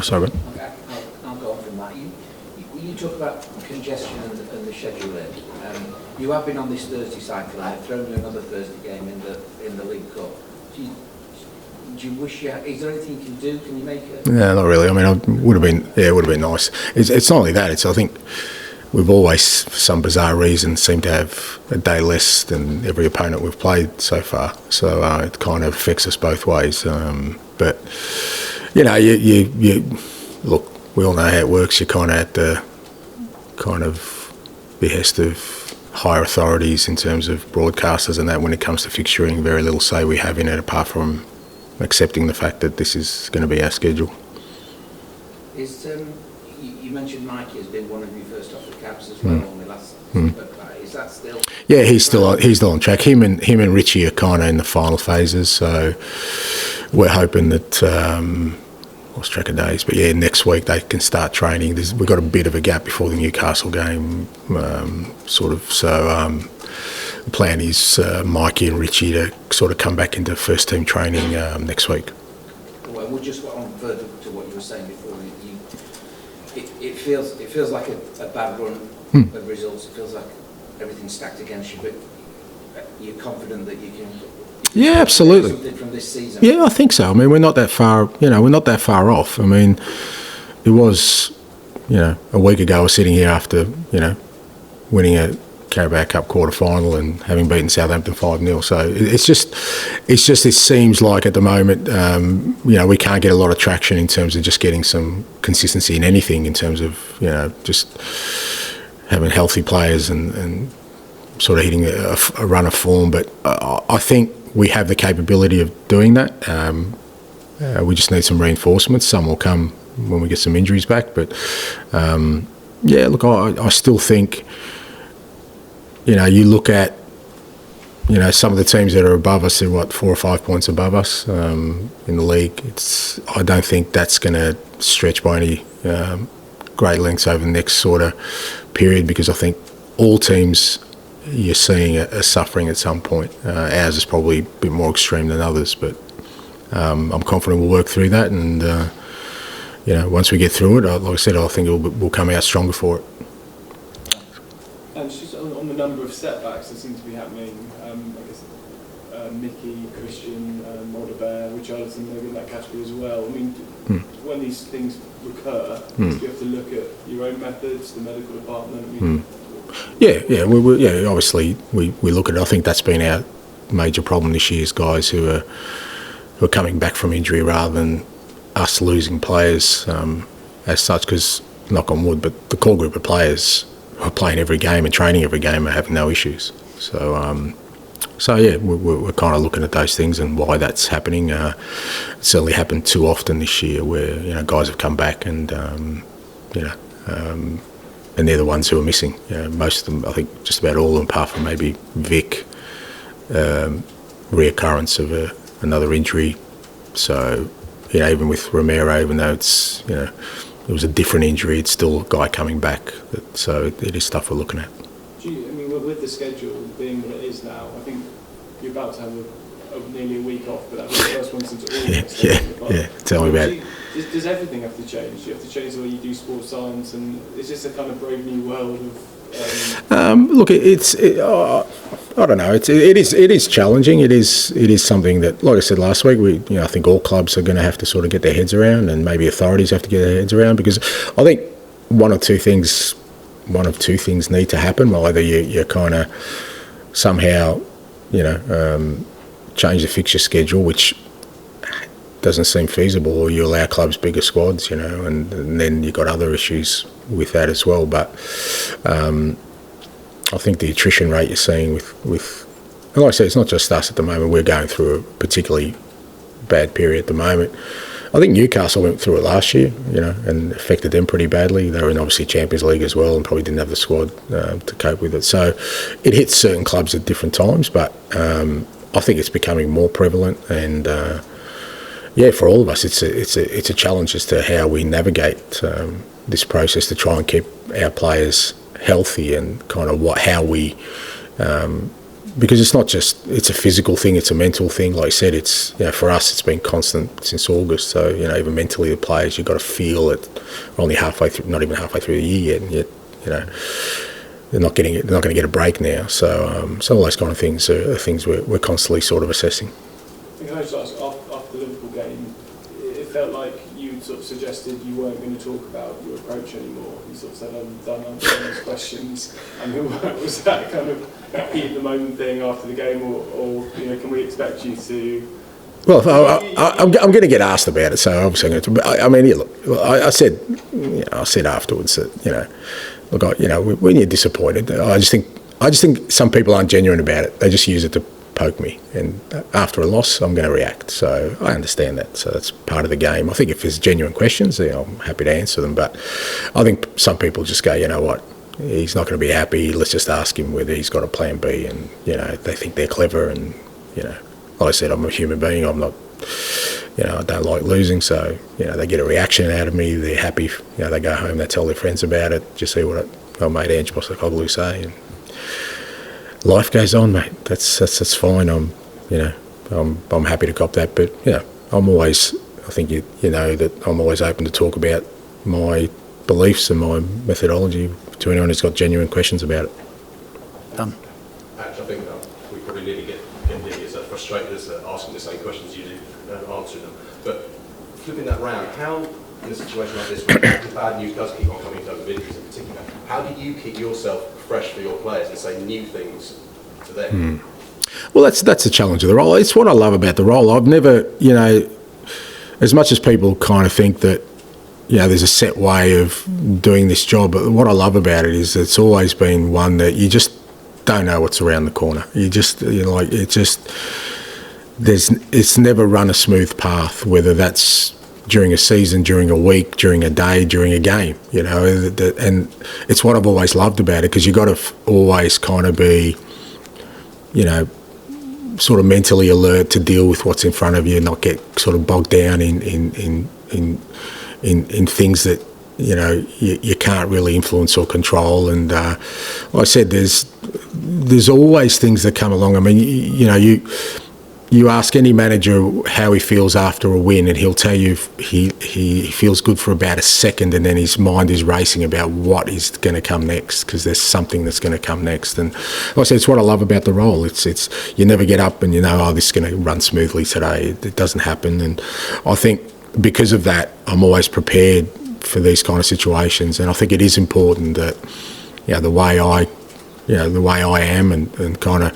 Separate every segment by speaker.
Speaker 1: Sorry, Ben.
Speaker 2: Okay, I'll go on from that. You talk about congestion and the scheduling. You have been on this Thursday cycle. I've thrown you another Thursday game in the League Cup. Do you wish you? Is there anything you can do? Can you make it?
Speaker 1: Yeah, not really. I mean, it would have been nice. It's not only that. It's I think we've always, for some bizarre reason, seemed to have a day less than every opponent we've played so far. So it kind of affects us both ways. But you know, you look. We all know how it works. You're kind of at the kind of behest of higher authorities in terms of broadcasters and that. When it comes to fixturing, very little say we have in it, apart from accepting the fact that this is going to be our schedule.
Speaker 2: Is you mentioned Mikey has been one of your first off the cabs as well on the last. Is that still?
Speaker 1: Yeah, he's still on track. Him and Richie are kind of in the final phases, so we're hoping that lost track of days, but yeah, next week they can start training. We've got a bit of a gap before the Newcastle game, sort of. So the plan is Mikey and Richie to sort of come back into first team training next week.
Speaker 2: Well, we'll just on further to what you were saying before. It feels like a bad run of results. It feels like everything's stacked against you, but you're confident that you can.
Speaker 1: Yeah, absolutely.
Speaker 2: Something from this season.
Speaker 1: Yeah, I think so. I mean, we're not that far. We're not that far off. I mean, it was, a week ago I was sitting here after, winning a Carabao Cup quarter final and having beaten Southampton 5-0. So it seems like at the moment, we can't get a lot of traction in terms of just getting some consistency in anything, in terms of, just having healthy players and sort of hitting a run of form. But I think we have the capability of doing that. We just need some reinforcements. Some will come when we get some injuries back. But, look, I still think, you look at, some of the teams that are above us, they're 4 or 5 points above us in the league. I don't think that's going to stretch by any great lengths over the next sort of period, because I think all teams you're seeing are suffering at some point. Ours is probably a bit more extreme than others, but I'm confident we'll work through that, and once we get through it, like I said, I think we'll come out stronger for it.
Speaker 3: And just on the number of setbacks that seem to be happening, I guess Mickey, Christian, Moldabear, Richarlison, maybe in that category as well. I mean, when these things recur, do you have to look at your own methods, the medical department? I mean,
Speaker 1: Yeah, obviously we look at it. I think that's been our major problem this year, is guys who are coming back from injury rather than us losing players as such, because, knock on wood, but the core group of players who are playing every game and training every game are having no issues. So we're kind of looking at those things and why that's happening. It certainly happened too often this year where, guys have come back and, and they're the ones who are missing. Most of them, I think just about all of them, apart from maybe Vic, reoccurrence of another injury. So, even with Romero, even though it's, it was a different injury, it's still a guy coming back. So it is stuff we're looking at.
Speaker 3: With the schedule being what it is now, I think you're about to have nearly a week off, but that's the first one since August.
Speaker 1: Yeah. Tell me about it.
Speaker 3: Does everything have to change? You have to change the way you do sports science, and it's just a kind of brave new world of.
Speaker 1: Look, I don't know. It is challenging. It is something that, like I said last week, I think all clubs are going to have to sort of get their heads around, and maybe authorities have to get their heads around, because I think one of two things need to happen. Well, either you kind of somehow, change the fixture schedule, which doesn't seem feasible, or you allow clubs bigger squads, and then you've got other issues with that as well. But I think the attrition rate you're seeing with and like I said, it's not just us at the moment. We're going through a particularly bad period at the moment. I think Newcastle went through it last year, and affected them pretty badly. They were in obviously Champions League as well, and probably didn't have the squad to cope with it. So it hits certain clubs at different times, but I think it's becoming more prevalent. And for all of us, it's a challenge as to how we navigate this process to try and keep our players healthy, and kind of how we because it's not just, it's a physical thing, it's a mental thing. Like I said, it's, you know, for us, it's been constant since August. So, you know, even mentally, the players, you've got to feel it. We're only halfway through, not even halfway through the year yet, and yet, you know, they're not going to get a break now. So, so all those kind of things are things we're constantly sort of assessing.
Speaker 3: Can I just ask, after the Liverpool game, it felt like you sort of suggested you weren't going to talk about your approach anymore. You sort of said, I'm done answering those questions. I mean, was that kind of heat of the moment thing after the game, or you know, can we expect you to?
Speaker 1: Well, I'm going to get asked about it, so obviously I'm going to. I mean, yeah, look, I said afterwards that, you know, look, you know, when you're disappointed, I just think some people aren't genuine about it. They just use it to poke me, and after a loss, I'm going to react. So I understand that. So that's part of the game. I think if there's genuine questions, you know, I'm happy to answer them. But I think some people just go, you know what, he's not going to be happy. Let's just ask him whether he's got a plan B. And, you know, they think they're clever. And, you know, like I said, I'm a human being. I'm not, you know, I don't like losing. So, you know, they get a reaction out of me. They're happy. You know, they go home, they tell their friends about it. Just see what my mate Ange Postecoglou say. And life goes on, mate. That's fine. I'm happy to cop that. But, you know, I'm always, I think you know that I'm always open to talk about my beliefs and my methodology to anyone who's got genuine questions about it.
Speaker 4: Done.
Speaker 5: Actually, I think we probably nearly get as frustrated as asking the same questions you do and answering them. But flipping that round, how, in a situation like this, where the bad news does keep on coming in terms of injuries in particular, how do you keep yourself fresh for your players and say new things to them?
Speaker 1: Well, that's the challenge of the role. It's what I love about the role. I've never, you know, as much as people kind of think that, you know, there's a set way of doing this job, but what I love about it is it's always been one that you just don't know what's around the corner. You just, you know, like, it's never run a smooth path, whether that's during a season, during a week, during a day, during a game, you know, and it's what I've always loved about it, because you've got to always kind of be, you know, sort of mentally alert to deal with what's in front of you, not get sort of bogged down in things that, you know, you can't really influence or control. And like I said, there's always things that come along. I mean, you know, you ask any manager how he feels after a win, and he'll tell you he feels good for about a second, and then his mind is racing about what is going to come next, because there's something that's going to come next. And like I said, it's what I love about the role. It's you never get up and you know, oh, this is going to run smoothly today. It doesn't happen. And I think because of that, I'm always prepared for these kind of situations. And I think it is important that, you know, the way I am and kind of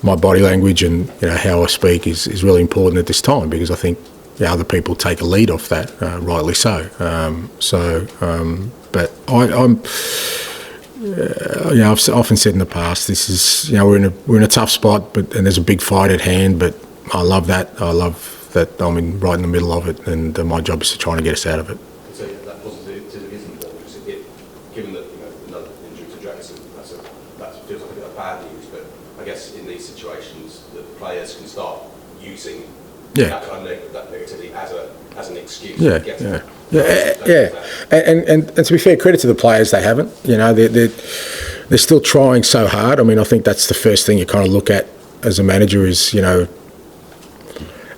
Speaker 1: my body language and, you know, how I speak is really important at this time, because I think, you know, other people take a lead off that, rightly so. But I'm, you know, I've often said in the past, this is, you know, we're in a tough spot, and there's a big fight at hand. But I love that. I love that I'm right in the middle of it, and my job is to try and get us out of it.
Speaker 5: So that positivity is important, because given that, you know, another injury to Jackson, that feels like a bit of bad news. But I guess in these situations, the players can start using that kind of that negativity as an excuse. And
Speaker 1: to be fair, credit to the players, they haven't. You know, they're still trying so hard. I mean, I think that's the first thing you kind of look at as a manager is, you know,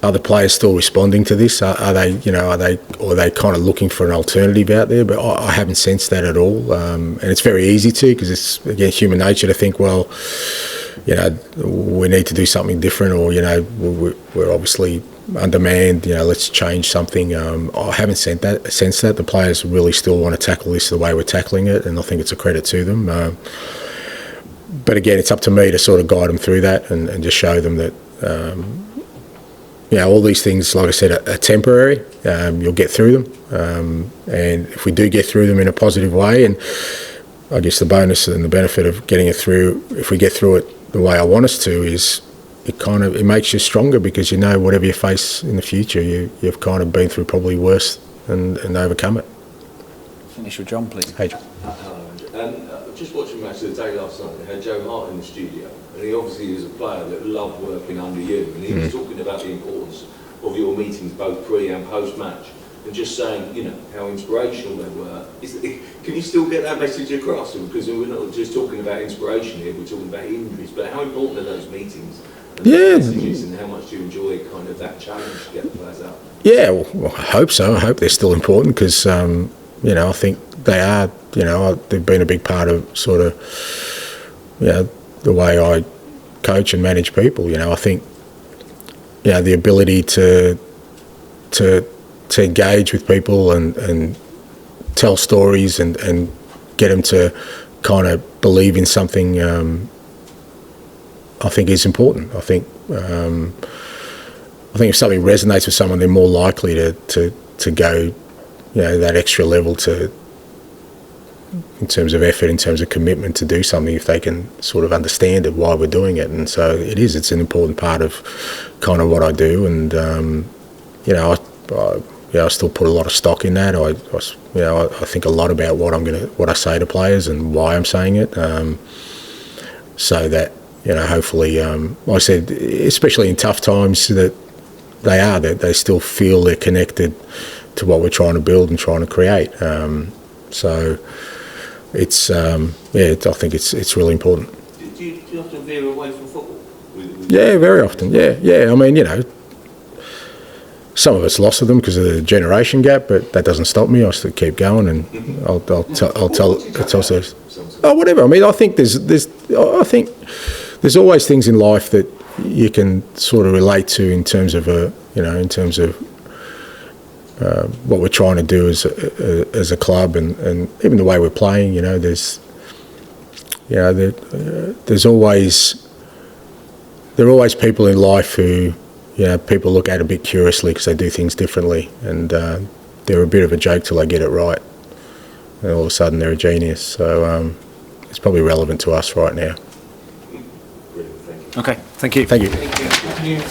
Speaker 1: are the players still responding to this? Are they kind of looking for an alternative out there? But I haven't sensed that at all. And it's very easy to, because it's, again, human nature to think, well, you know, we need to do something different, or, you know, we're obviously undermanned, you know, let's change something. I haven't sensed that. The players really still want to tackle this the way we're tackling it, and I think it's a credit to them. But again, it's up to me to sort of guide them through that and just show them that, you know, all these things, like I said, are temporary. You'll get through them. And if we do get through them in a positive way, and I guess the bonus and the benefit of getting it through, if we get through it the way I want us to, is it makes you stronger, because you know whatever you face in the future, you've kind of been through probably worse and overcome it.
Speaker 4: Finish with John, please.
Speaker 1: Hey, John.
Speaker 6: Hello, Andrew. Just watching Match of the Day last night, they had Joe Hart in the studio, and he obviously is a player that loved working under you, and he was talking about the importance of your meetings both pre and post match. and just saying, you know, how inspirational they were. Can you still get that message across? Because we're not just talking about inspiration here, we're talking about injuries, but how important are those meetings? And those messages, and how much do you enjoy kind of that challenge to get the players out?
Speaker 1: Yeah, well, I hope so. I hope they're still important because, you know, I think they are, you know, they've been a big part of sort of, you know, the way I coach and manage people. You know, I think, you know, the ability to engage with people and tell stories and get them to kind of believe in something, I think is important. I think if something resonates with someone, they're more likely to go, you know, that extra level in terms of effort, in terms of commitment to do something, if they can sort of understand it, why we're doing it. And so it's an important part of kind of what I do. And, you know, I still put a lot of stock in that. I think a lot about what I say to players and why I'm saying it, so that, you know, hopefully, like I said, especially in tough times, that they still feel they're connected to what we're trying to build and trying to create. So it's I think it's really important.
Speaker 6: Do you often veer away from football?
Speaker 1: Yeah, very often. Yeah. I mean, you know, some of us lost to them because of the generation gap, but that doesn't stop me. I still keep going, and I'll tell stories. Oh, whatever. I mean, I think there's always things in life that you can sort of relate to in terms of what we're trying to do as a club, and even the way we're playing. You know, there are always people in life who, you know, people look at a bit curiously because they do things differently, and they're a bit of a joke till they get it right, and all of a sudden they're a genius. So it's probably relevant to us right now.
Speaker 4: Okay, thank you.
Speaker 1: Thank you.
Speaker 2: Thank you.